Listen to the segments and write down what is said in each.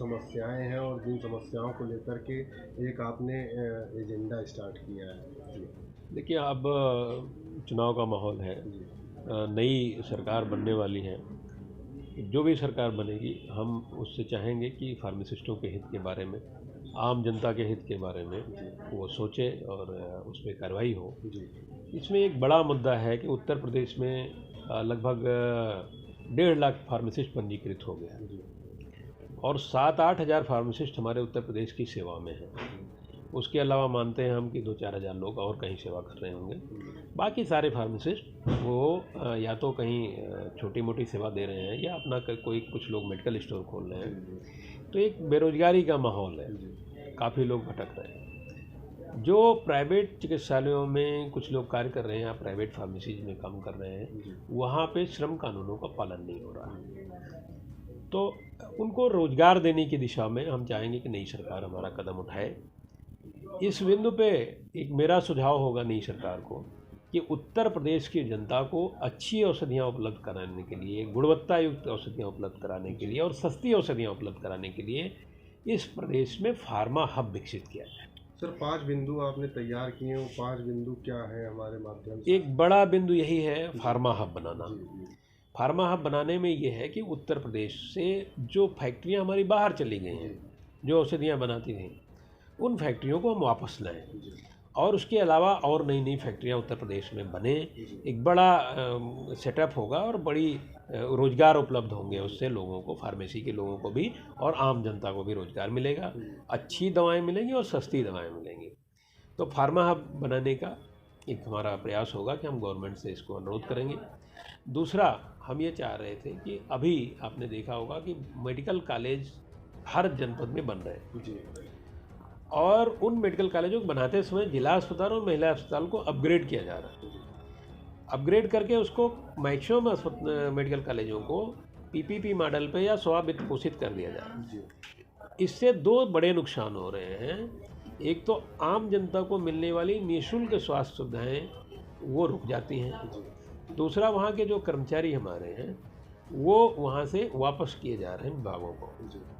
समस्याएं हैं और जिन समस्याओं को लेकर के एक आपने एजेंडा स्टार्ट किया है। जी। देखिए, अब चुनाव का माहौल है, जी। नई सरकार बनने वाली है। जो भी सरकार बनेगी हम उससे चाहेंगे कि फार्मासिस्टों के हित के बारे में, आम जनता के हित के बारे में वो सोचे और उस पर कार्रवाई हो। जी। इसमें एक बड़ा मुद्दा है कि उत्तर प्रदेश में लगभग 1.5 लाख फार्मासिस्ट पंजीकृत हो गए हैं जी। और 7-8 हज़ार फार्मासिस्ट हमारे उत्तर प्रदेश की सेवा में हैं। उसके अलावा मानते हैं हम कि 2-4 हज़ार लोग और कहीं सेवा कर रहे होंगे। बाकी सारे फार्मासिस्ट वो या तो कहीं छोटी मोटी सेवा दे रहे हैं या अपना कोई कुछ लोग मेडिकल स्टोर खोल रहे हैं। तो एक बेरोजगारी का माहौल है, काफ़ी लोग भटक रहे हैं। जो प्राइवेट चिकित्सालयों में कुछ लोग कार्य कर रहे हैं या प्राइवेट फार्मेसीज में काम कर रहे हैं, वहाँ पे श्रम कानूनों का पालन नहीं हो रहा है। तो उनको रोजगार देने की दिशा में हम चाहेंगे कि नई सरकार हमारा कदम उठाए। इस बिंदु पे एक मेरा सुझाव होगा नई सरकार को कि उत्तर प्रदेश की जनता को अच्छी औषधियाँ उपलब्ध कराने के लिए, गुणवत्ता युक्त औषधियाँ उपलब्ध कराने के लिए और सस्ती औषधियाँ उपलब्ध कराने के लिए इस प्रदेश में फार्मा हब विकसित किया जाए। सर, 5 बिंदु आपने तैयार किए हैं, वो 5 बिंदु क्या है हमारे माध्यम से? एक बड़ा बिंदु यही है फार्मा हब बनाना। फार्मा हब बनाने में ये है कि उत्तर प्रदेश से जो फैक्ट्रियाँ हमारी बाहर चली गई हैं, जो औषधियाँ बनाती थीं, उन फैक्ट्रियों को हम वापस लाएं और उसके अलावा और नई नई फैक्ट्रियाँ उत्तर प्रदेश में बने। एक बड़ा सेटअप होगा और बड़ी रोज़गार उपलब्ध होंगे, उससे लोगों को, फार्मेसी के लोगों को भी और आम जनता को भी रोज़गार मिलेगा, अच्छी दवाएं मिलेंगी और सस्ती दवाएं मिलेंगी। तो फार्मा हब बनाने का एक हमारा प्रयास होगा कि हम गवर्नमेंट से इसको अनुरोध करेंगे। दूसरा, हम ये चाह रहे थे कि अभी आपने देखा होगा कि मेडिकल कॉलेज हर जनपद में बन रहे हैं जी। और उन मेडिकल कॉलेजों को बनाते समय जिला अस्पताल और महिला अस्पताल को अपग्रेड किया जा रहा है। अपग्रेड करके उसको मैक्सिमम मेडिकल कॉलेजों को पीपीपी मॉडल पे या स्ववित्त पोषित कर दिया जा रहा है। इससे दो बड़े नुकसान हो रहे हैं। एक तो आम जनता को मिलने वाली निःशुल्क स्वास्थ्य सुविधाएं वो रुक जाती हैं। दूसरा, वहाँ के जो कर्मचारी हमारे हैं वो वहाँ से वापस किए जा रहे हैं विभागों को।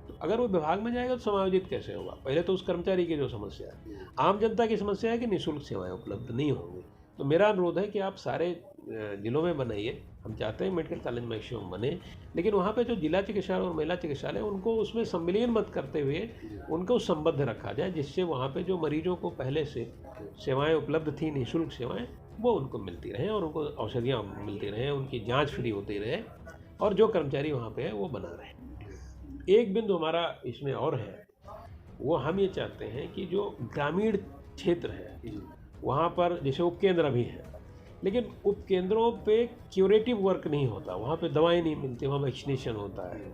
तो अगर वो विभाग में जाएगा तो समायोजित कैसे होगा? पहले तो उस कर्मचारी की जो समस्या है, आम जनता की समस्या है कि निःशुल्क सेवाएं उपलब्ध नहीं होंगी। तो मेरा अनुरोध है कि आप सारे जिलों में बनाइए। हम चाहते हैं मेडिकल कॉलेज मैक्सिमम बने, लेकिन वहाँ पे जो जिला चिकित्सालय और महिला चिकित्सालय उनको उसमें सम्मिलियन मत करते हुए उनको संबद्ध रखा जाए, जिससे वहाँ पे जो मरीजों को पहले से सेवाएं उपलब्ध थी, निःशुल्क सेवाएं, वो उनको मिलती रहें और उनको औषधियाँ मिलती रहें, उनकी जाँच फ्री होती रहे और जो कर्मचारी वहाँ पे है वो बना रहे। एक बिंदु हमारा इसमें और है, वो हम ये चाहते हैं कि जो ग्रामीण क्षेत्र है वहाँ पर जैसे उपकेंद्र अभी हैं, लेकिन उपकेंद्रों पे क्यूरेटिव वर्क नहीं होता, वहाँ पे दवाएं नहीं मिलती, वहाँ वैक्सीनेशन होता है।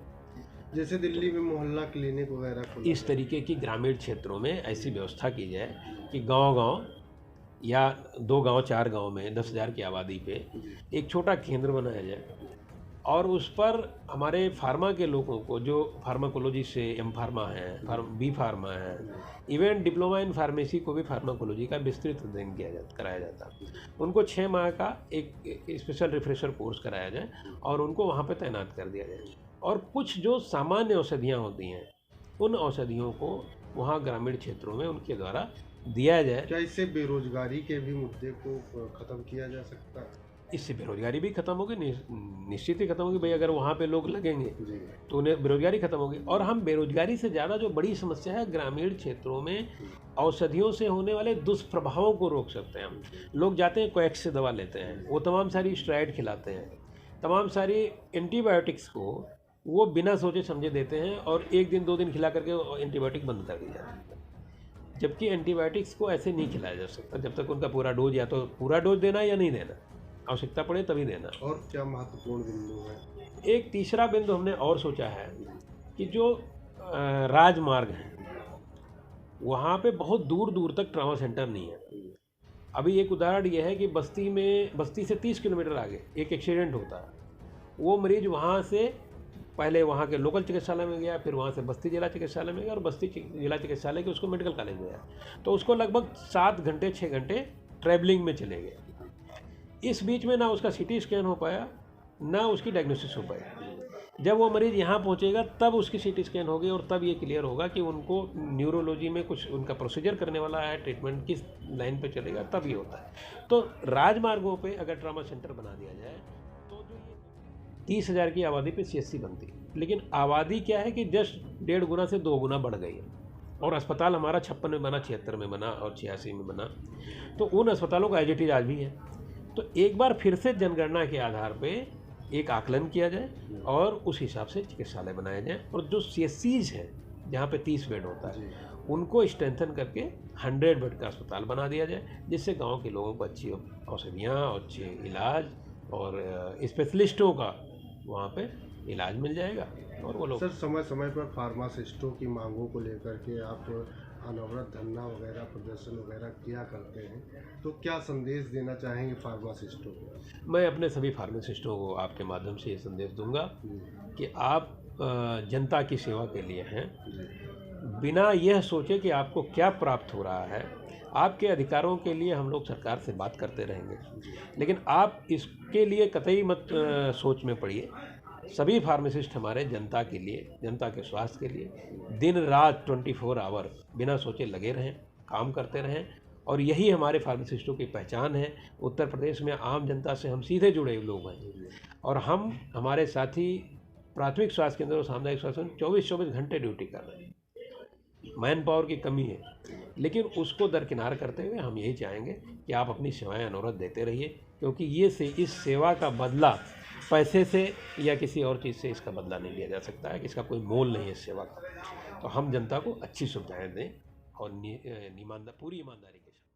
जैसे दिल्ली में मोहल्ला क्लिनिक वगैरह, इस तरीके की ग्रामीण क्षेत्रों में ऐसी व्यवस्था की जाए कि गांव-गांव या 2 गांव 4 गांव में 10,000 की आबादी पे एक छोटा केंद्र बनाया जाए और उस पर हमारे फार्मा के लोगों को, जो फार्माकोलॉजी से एम फार्मा है, बी फार्मा है, इवन डिप्लोमा इन फार्मेसी को भी फार्माकोलॉजी का विस्तृत अध्ययन कराया जाता। उनको 6 माह का एक स्पेशल रिफ्रेशर कोर्स कराया जाए और उनको वहाँ पे तैनात कर दिया जाए। और कुछ जो सामान्य औषधियाँ होती हैं उन औषधियों को वहाँ ग्रामीण क्षेत्रों में उनके द्वारा दिया जाए। क्या इससे बेरोजगारी के भी मुद्दे को ख़त्म किया जा सकता है? इससे बेरोजगारी भी खत्म होगी, निश्चित ही खत्म होगी। भाई अगर वहाँ पे लोग लगेंगे तो उन्हें बेरोजगारी खत्म होगी। और हम बेरोजगारी से ज़्यादा जो बड़ी समस्या है, ग्रामीण क्षेत्रों में औषधियों से होने वाले दुष्प्रभावों को रोक सकते हैं हम। लोग जाते हैं कोएक्स से दवा लेते हैं, वो तमाम सारी स्टेरॉइड खिलाते हैं, तमाम सारी एंटीबायोटिक्स को वो बिना सोचे समझे देते हैं और 1 दिन 2 दिन खिला करके एंटीबायोटिक बंद कर दिया जाता है। जबकि एंटीबायोटिक्स को ऐसे नहीं खिलाया जा सकता जब तक उनका पूरा डोज, या तो पूरा डोज देना या नहीं देना, आवश्यकता पड़े तभी देना। और क्या महत्वपूर्ण बिंदु है? एक तीसरा बिंदु हमने और सोचा है कि जो राजमार्ग हैं वहाँ पे बहुत दूर दूर तक ट्रॉमा सेंटर नहीं है। अभी एक उदाहरण ये है कि बस्ती से 30 किलोमीटर आगे एक एक्सीडेंट होता है, वो मरीज वहाँ से पहले वहाँ के लोकल चिकित्सालय में गया, फिर वहाँ से बस्ती जिला चिकित्सालय में गया और बस्ती जिला चिकित्सालय के उसको मेडिकल कॉलेज में गया, तो उसको लगभग 7 घंटे 6 घंटे ट्रैवलिंग में चले गए। इस बीच में ना उसका सीटी स्कैन हो पाया, ना उसकी डायग्नोसिस हो पाया। जब वो मरीज़ यहाँ पहुँचेगा तब उसकी सीटी स्कैन होगी और तब ये क्लियर होगा कि उनको न्यूरोलॉजी में कुछ उनका प्रोसीजर करने वाला है, ट्रीटमेंट किस लाइन पे चलेगा, तब ये होता है। तो राजमार्गों पे अगर ट्रॉमा सेंटर बना दिया जाए तो जो ये 30,000 की आबादी पे CHC बनती है, लेकिन आबादी क्या है कि जस्ट 1.5 गुना से 2 गुना बढ़ गई है और अस्पताल हमारा 56 में बना, 76 में बना और 86 में बना। तो उन अस्पतालों का एज इट इज आज भी है। तो एक बार फिर से जनगणना के आधार पे एक आकलन किया जाए और उस हिसाब से चिकित्सालय बनाया जाए और जो CHCs हैं जहाँ पे 30 बेड होता है उनको स्ट्रेंथन करके 100 बेड का अस्पताल बना दिया जाए, जिससे गांव के लोगों को अच्छी औषधियाँ, अच्छे इलाज और स्पेशलिस्टों का वहाँ पे इलाज मिल जाएगा और वो लोग। सर, समय समय पर फार्मासिस्टों की मांगों को लेकर के आप अनवरत धरना वगैरह, प्रदर्शन वगैरह किया करते हैं, तो क्या संदेश देना चाहेंगे फार्मासिस्टों को? मैं अपने सभी फार्मासिस्टों को आपके माध्यम से ये संदेश दूंगा कि आप जनता की सेवा के लिए हैं, बिना यह सोचे कि आपको क्या प्राप्त हो रहा है। आपके अधिकारों के लिए हम लोग सरकार से बात करते रहेंगे, लेकिन आप इसके लिए कतई मत सोच में पड़िए। सभी फार्मासिस्ट हमारे जनता के लिए, जनता के स्वास्थ्य के लिए दिन रात 24 आवर बिना सोचे लगे रहें, काम करते रहें और यही हमारे फार्मासिस्टों की पहचान है। उत्तर प्रदेश में आम जनता से हम सीधे जुड़े लोग हैं और हम हमारे साथी प्राथमिक स्वास्थ्य केंद्र और सामुदायिक स्वास्थ्य केंद्र 24-24 घंटे ड्यूटी कर रहे हैं। मैन पावर की कमी है, लेकिन उसको दरकिनार करते हुए हम यही चाहेंगे कि आप अपनी सेवाएं अनवरत देते रहिए, क्योंकि इस सेवा का बदला पैसे से या किसी और चीज़ से इसका बदला नहीं लिया जा सकता है, कि इसका कोई मोल नहीं है इस सेवा का। तो हम जनता को अच्छी सुविधाएं दें और पूरी ईमानदारी के साथ।